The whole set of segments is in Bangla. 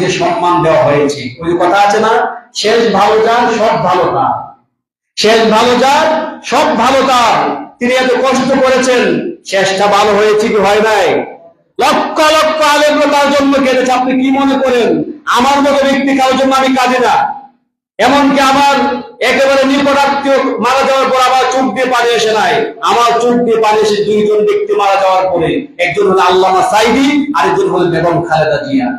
যে সম্মান দেওয়া হয়েছে। ওই কথা আছে না, শেষ ভালো যার সব ভালো তার, শেষ ভালো যার সব ভালো তার। তিনি এত কষ্ট করেছেন, শেষটা ভালো হয়েছে কি হয় নাই? লক্ষ লক্ষ আলেম তার জন্য কেঁদেছে। আপনি কি মনে করেন আমার মতো ব্যক্তি কারোর জন্য আমি কাঁদি না? এমনকি আমার একেবারে নিকটাত্মীয় মারা যাওয়ার পর আমার চোখ দিয়ে পানি এসে নাই। আমার চোখ দিয়ে পানি এসে দুইজন ব্যক্তি মারা যাওয়ার পরে, একজন হলো আল্লামা সাঈদী, আরেকজন হলো বেগম খালেদা জিয়া।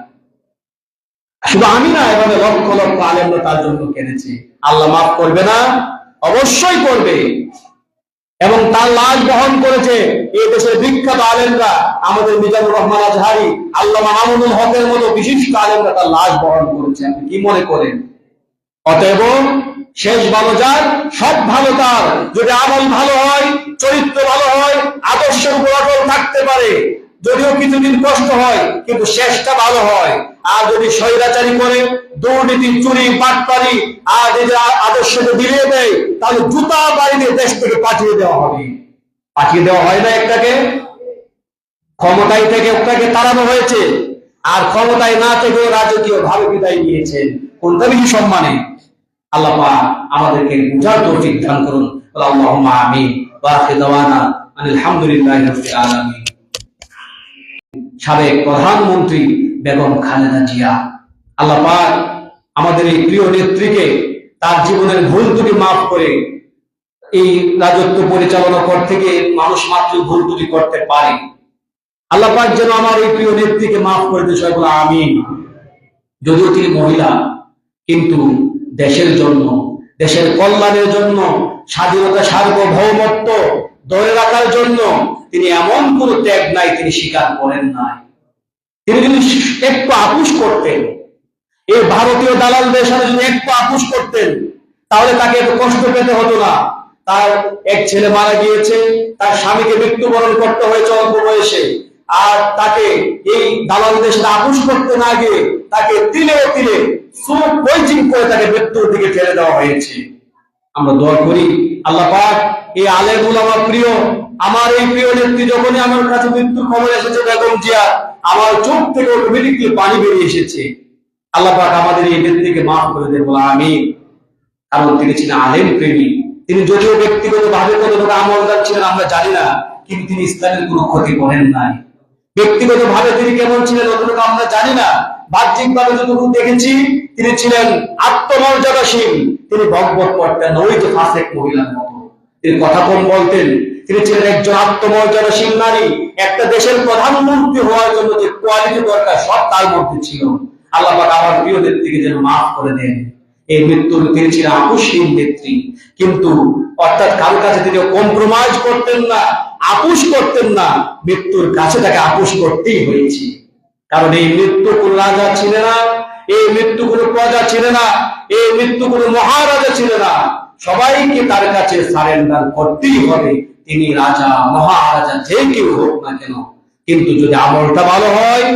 শুধু আমি না, এভাবে লক্ষ লক্ষ আলেমরা তার জন্য কেঁদেছে। আল্লাহ মাফ করবে না? অবশ্যই করবে। এবং তার লাশ বহন করেছে এই দেশের বিখ্যাত আলেমরা, আমাদের মিজানুর রহমান আজহারি, আল্লামা মামুনুল হকের মতো বিশিষ্ট আলেমরা তার লাশ বহন করেছে। আপনি কি মনে করেন? অতএব শেষ ভালো যার সব ভালো তার। যদি আমল ভালো হয়, চরিত্র ভালো হয়, আদর্শের উপর অটল থাকতে পারে, যদিও কিছুদিন কষ্ট হয় কিন্তু শেষটা ভালো হয়। আর যদি স্বৈরাচারী করে, দুর্নীতি, চুরি, বাটপারি আর যদি আদর্শকে বিলিয়ে দেয়, তাহলে জুতা বাড়ি দিয়ে দেশ থেকে পাঠিয়ে দেওয়া হবে। পাঠিয়ে দেওয়া হয় না একটাকে, ক্ষমতায় থেকে একটাকে তাড়ানো হয়েছে, আর ক্ষমতায় না থেকেও রাজকীয় ভাবে বিদায় নিয়েছেন। কোনটা বেশি সম্মানে? আল্লাহ পাক আমাদেরকে বুঝার তৌফিক দান করুন। আল্লাহুম্মা আমিন। ওয়া আখিরু দাওয়ানা আলহামদুলিল্লাহি রাব্বিল আলামিন। সাবেক প্রধানমন্ত্রী বেগম খালেদা জিয়া, আল্লাহ পাক আমাদের এই প্রিয় নেত্রীকে তার জীবনের ভুল ত্রুটি মাফ করে, এই রাজত্ব পরিচালনা করতে গিয়ে মানুষ মাত্র ভুল ত্রুটি করতে পারে, আল্লাহ পাক যেন আমার এই প্রিয় নেত্রীকে মাফ করে দেয়, সবাই বলে আমিন। যদিও তিনি মহিলা, কিন্তু দেশের জন্য, দেশের কল্যাণের জন্য, স্বাধীনতা সার্বভৌমত্ব ধরে রাখার জন্য তিনি এমন কোন ত্যাগ নাই তিনি স্বীকার করেন নাই। তিনি যদি একটু আপোষ করতেন, এই ভারতীয় দালালদের সাথে যদি একটু আপোষ করতেন, তাহলে তাকে এত কষ্ট পেতে হতো না। তার এক ছেলে মারা গিয়েছে, তার স্বামীকে মৃত্যুবরণ করতে হয়েছে অল্প বয়সে, আর তাকে এই দালালদের সাথে আপোষ করতে না গিয়ে তাকে তিলে তিলে সুপ পয়জিং করে তাকে মৃত্যুর দিকে ঠেলে দেওয়া হয়েছে। আমরা দোয়া করি আল্লাহ পাক এই আলেম উলামা প্রিয়, আমার এই প্রিয় নেত্রী যখনই আমার কাছে মৃত্যুর খবর এসেছে বেগম জিয়া, আমার চোখ থেকে অটোমেটিকলি পানি বেরিয়ে এসেছে। আল্লাহ পাক আমাদের এই নেত্রীকে মাফ করে দেন, বলা আমিন। কারণ তিনি ছিলেন আলেম প্রেমী। তিনি যদিও ব্যক্তিগত ভাবে কতটা আমলদার ছিলেন আমরা জানি না, কিন্তু তিনি ইসলামের কোনো ক্ষতি করেন নাই। ব্যক্তিগত ভাবে তিনি কেমন ছিলেন অতটুকু আমরা জানি না, বাহ্যিক ভাবে যতটুকু দেখেছি তিনি ছিলেন আত্মমর্যাদাশীল। তিনি বকবক করতেন ওই যে ফাসেক মহিলার মতো, তিনি কথা কম বলতেন। তিনি ছিলেন একজন আত্মমর্যাদাশীল নারী। একটা দেশের প্রধানমন্ত্রী হওয়ার জন্য যে কোয়ালিটি দরকার সব তার মধ্যে ছিল। আল্লাহ পাক আমার প্রিয় নেত্রীকে যেন মাফ করে দেন। এই মৃত্যুর তিনি ছিলেন আপোষহীন নেত্রী, কিন্তু অর্থাৎ কারোর কাছে তিনি কম্প্রোমাইজ করতেন না, আপোষ করতেন না। মৃত্যুর কাছে তাকে আপোষ করতেই হয়েছে। কারণ এই মৃত্যু কোন রাজা ছিল না, এই মৃত্যু কোন প্রজা ছিল না, এই মৃত্যু কোন মহারাজা ছিল না। সবাইকে তার কাছে সারেন্ডার করতেই হবে, তিনি রাজা মহারাজা যে কেউ হোক না কেন। কিন্তু যদি আমলটা ভালো হয়,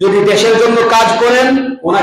যদি দেশের জন্য কাজ করেন, ওনাকে